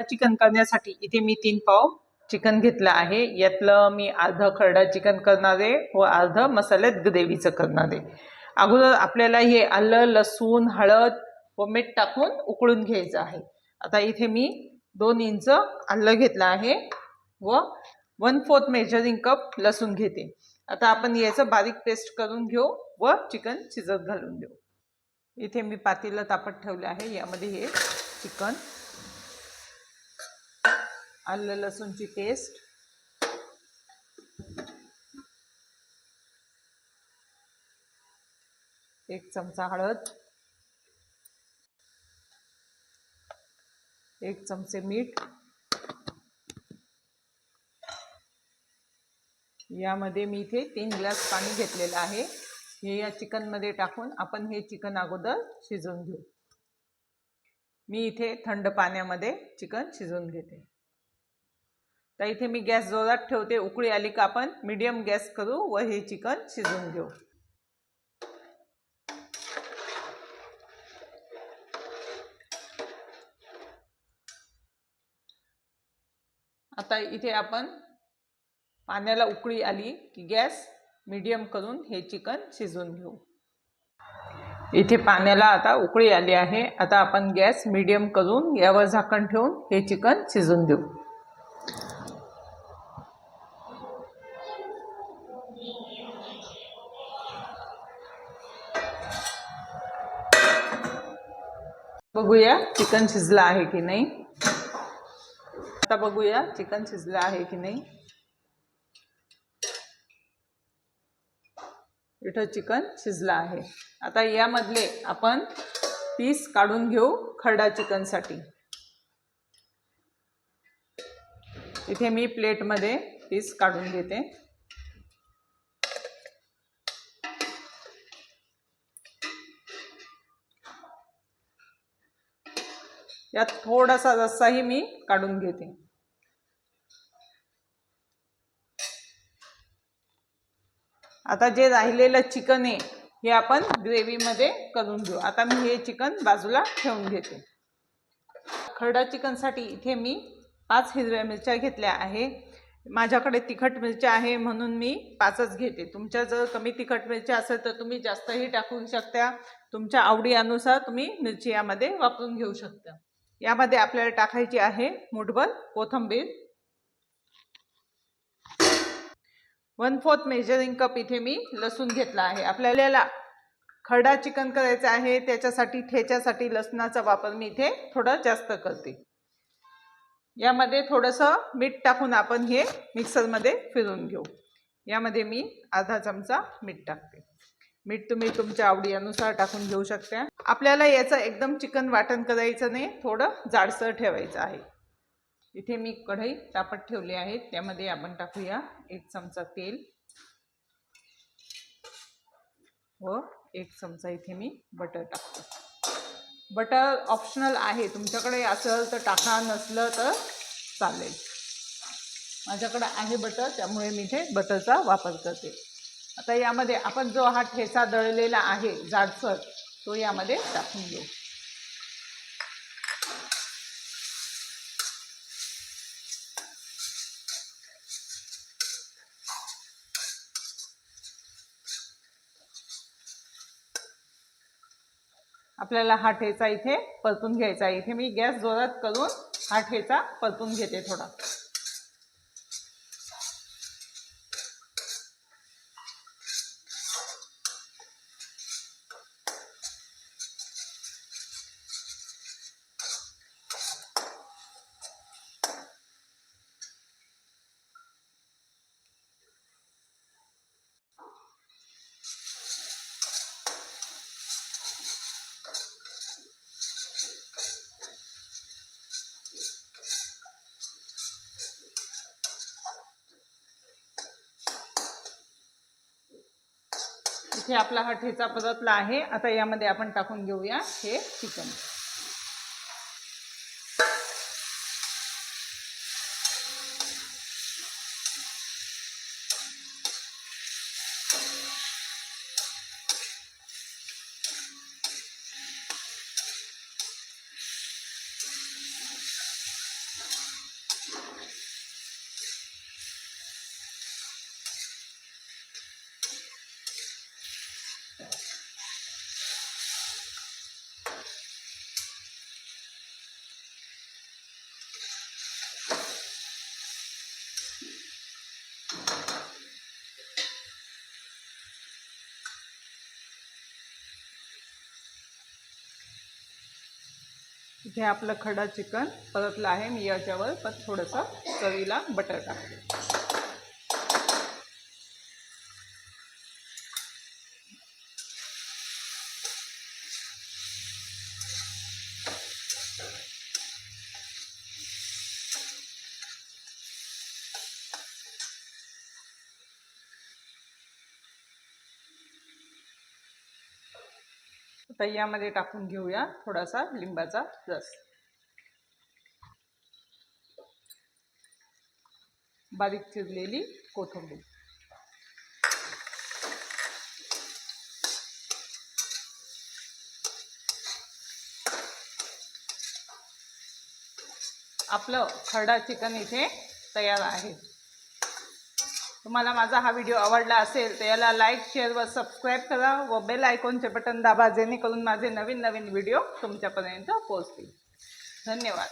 Chicken करण्यासाठी इथे मी 3 पाव चिकन घेतलं आहे। यातलं मी अर्धा खरडा चिकन करणार आहे व अर्धा मसाल्यात ग्रेव्हीचं करणार आहे। अगोदर आपल्याला हे आलं, लसूण, हळद व मीठ टाकून उकळून घ्यायचं आहे। आता इथे मी 2 इंच आलं घेतलं आहे व 1/4 मेजरिंग कप लसूण घेते। आता आपण याचं बारीक पेस्ट करून घेऊ व चिकन शिजत घालून देऊ। इथे मी पातेलं तापत ठेवलं आहे। यामध्ये हे चिकन, आलं लसूणची पेस्ट, एक चमचा हळद, 1 चमचे मीठ, यामध्ये मी इथे 3 ग्लास पाणी घेतलेलं आहे। हे या चिकन मध्ये टाकून आपण हे चिकन अगोदर शिजवून घेऊ। मी इथे थंड पाण्यामध्ये चिकन शिजवून घेते। तर इथे मी गॅस जोरात ठेवते। उकळी आली का आपण मीडियम गॅस करू व हे चिकन शिजवून घेऊ। आता इथे आपण पाण्याला उकळी आली की गॅस मीडियम करून हे चिकन शिजवून घेऊ। इथे पाण्याला आता उकळी आली आहे। आता आपण गॅस मीडियम करून यावर झाकण ठेवून हे चिकन शिजवून देऊ। बघूया चिकन शिजलं आहे की नाही। आता बघूया चिकन शिजलं आहे की नाही। इथं चिकन शिजलं आहे। आता यामधले आपण पीस काढून घेऊ खरडा चिकनसाठी। इथे मी प्लेटमध्ये पीस काढून घेते। यात थोडासा रस्साही मी काढून घेते। आता जे राहिलेलं चिकन आहे हे आपण ग्रेव्हीमध्ये करून घेऊ। आता मी हे चिकन बाजूला ठेवून घेते। खरडा चिकनसाठी इथे मी 5 हिरव्या मिरच्या घेतल्या आहे। माझ्याकडे तिखट मिरच्या आहे म्हणून मी 5च घेते। तुमच्या जर कमी तिखट मिरच्या असेल तर तुम्ही जास्तही टाकू शकता। तुमच्या आवडी अनुसार तुम्ही मिरची यामध्ये वापरून घेऊ शकता। यामध्ये आपल्याला टाकायची आहे मुठभर कोथिंबीर, 1/4 मेजरिंग कप इथे मी लसूण घेतला आहे। आपल्याला खरडा चिकन करायचं आहे त्याच्यासाठी ठेच्यासाठी लसणाचा वापर मी इथे थोडा जास्त करते। यामध्ये थोडंसं मीठ टाकून आपण हे मिक्सरमध्ये फिरवून घेऊ। यामध्ये मी अर्धा चमचा मीठ टाकते। मीठ तुम्ही तुमच्या आवडी अनुसार टाकून घेऊ शकता। आपल्याला याचं एकदम चिकन वाटण करायचं नाही, थोडं जाडसर ठेवायचं आहे। इथे मी कढई तापत ठेवली आहे। त्यामध्ये आपण टाकूया 1 चमचा तेल व 1 चमचा इथे मी बटर टाकते। बटर ऑप्शनल आहे, तुमच्याकडे असेल तर टाका, नसलं तर चालेल। माझ्याकडे आहे बटर त्यामुळे मी इथे बटरचा वापर करते। आता यामध्ये आपण जो हा ठेचा दळलेला आहे जाडसर तो यामध्ये टाकून घेऊ। आपल्याला हा ठेचा इथे परतून घ्यायचा आहे। इथे मी गॅस जोरात करून हा ठेचा परतून घेते थोडा। इथे आपला हा ठेचा परतला आहे। आता यामध्ये आपण टाकून घेऊया हे चिकन। इथे आपलं खडा चिकन परतलं आहे मी याच्यावर पण थोडंसं चवीला बटर टाकते. आता यामध्ये टाकून घेऊया थोडासा लिंबाचा रस. बारीक चिरलेली कोथिंबीर. आपलं खरडा चिकन इथे तयार आहे. तुम्हाला माझा हा व्हिडिओ आवडला असेल तर याला लाईक, शेअर व सबस्क्राईब करा व बेल आयकॉनचे बटन दाबा जेणेकरून माझे नवीन नवीन व्हिडिओ तुमच्यापर्यंत पोहोचतील. धन्यवाद.